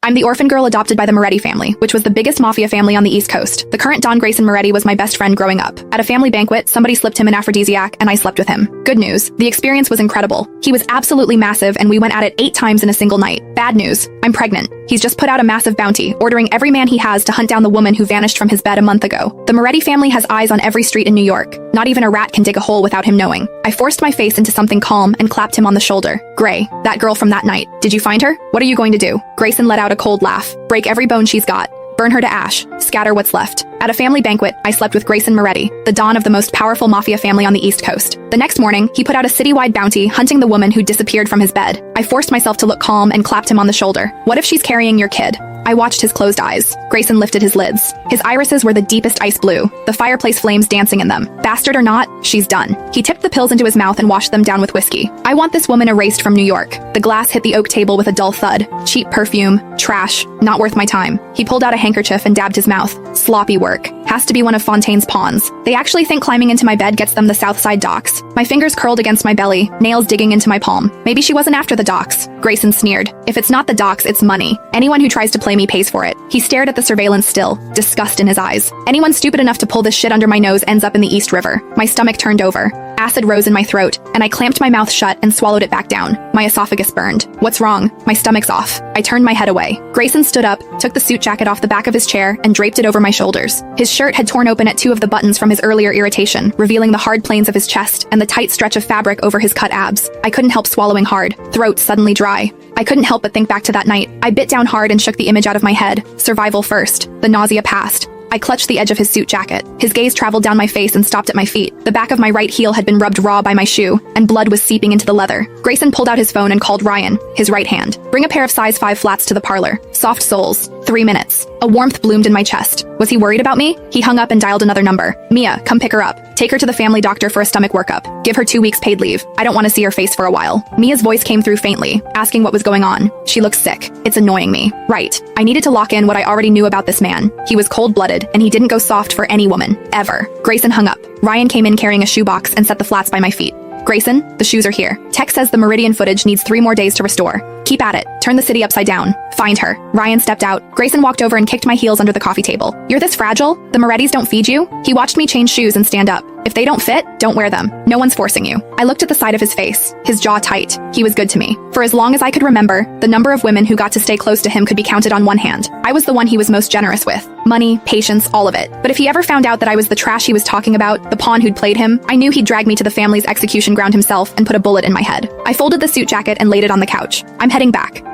I'm the orphan girl adopted by the Moretti family, which was the biggest mafia family on the East Coast. The current Don Grayson Moretti was my best friend growing up. At a family banquet, somebody slipped him an aphrodisiac, and I slept with him. Good news, the experience was incredible. He was absolutely massive, and we went at it 8 times in a single night. Bad news, I'm pregnant. He's just put out a massive bounty, ordering every man he has to hunt down the woman who vanished from his bed a month ago. The Moretti family has eyes on every street in New York. Not even a rat can dig a hole without him knowing. I forced my face into something calm and clapped him on the shoulder. Gray, that girl from that night. Did you find her? What are you going to do? Grayson let out a cold laugh. Break every bone she's got. Burn her to ash. Scatter what's left. At a family banquet, I slept with Grayson Moretti, the don of the most powerful mafia family on the East Coast. The next morning, he put out a citywide bounty hunting the woman who disappeared from his bed. I forced myself to look calm and clapped him on the shoulder. What if she's carrying your kid? I watched his closed eyes. Grayson lifted his lids. His irises were the deepest ice blue, the fireplace flames dancing in them. Bastard or not, she's done. He tipped the pills into his mouth and washed them down with whiskey. I want this woman erased from New York. The glass hit the oak table with a dull thud. Cheap perfume. Trash. Not worth my time. He pulled out a handkerchief and dabbed his mouth. Sloppy work. Has to be one of Fontaine's pawns. They actually think climbing into my bed gets them the Southside docks. My fingers curled against my belly, nails digging into my palm. Maybe she wasn't after the docks. Grayson sneered. If it's not the docks, it's money. Anyone who tries to play me pays for it. He stared at the surveillance still, disgust in his eyes. Anyone stupid enough to pull this shit under my nose ends up in the East River. My stomach turned over. Acid rose in my throat, and I clamped my mouth shut and swallowed it back down. My esophagus burned. What's wrong? My stomach's off. I turned my head away. Grayson stood up, took the suit jacket off the back of his chair, and draped it over my shoulders. His shirt had torn open at 2 of the buttons from his earlier irritation, revealing the hard planes of his chest and the tight stretch of fabric over his cut abs. I couldn't help swallowing hard, throat suddenly dry. I couldn't help but think back to that night. I bit down hard and shook the image out of my head. Survival first. The nausea passed. I clutched the edge of his suit jacket. His gaze traveled down my face and stopped at my feet. The back of my right heel had been rubbed raw by my shoe, and blood was seeping into the leather. Grayson pulled out his phone and called Ryan, his right hand. Bring a pair of size 5 flats to the parlor. Soft soles. 3 minutes. A warmth bloomed in my chest. Was he worried about me? He hung up and dialed another number. Mia, come pick her up. Take her to the family doctor for a stomach workup. Give her 2 weeks paid leave. I don't want to see her face for a while. Mia's voice came through faintly, asking what was going on. She looks sick. It's annoying me. Right. I needed to lock in what I already knew about this man. He was cold-blooded, and he didn't go soft for any woman. Ever. Grayson hung up. Ryan came in carrying a shoebox and set the flats by my feet. Grayson, the shoes are here. Tech says the Meridian footage needs 3 more days to restore. Keep at it. Turn the city upside down. Find her. Ryan stepped out. Grayson walked over and kicked my heels under the coffee table. You're this fragile? The Morettis don't feed you? He watched me change shoes and stand up. If they don't fit, don't wear them. No one's forcing you. I looked at the side of his face, his jaw tight. He was good to me. For as long as I could remember, the number of women who got to stay close to him could be counted on one hand. I was the one he was most generous with. Money, patience, all of it. But if he ever found out that I was the trash he was talking about, the pawn who'd played him, I knew he'd drag me to the family's execution ground himself and put a bullet in my head. I folded the suit jacket and laid it on the couch. I'm heading back.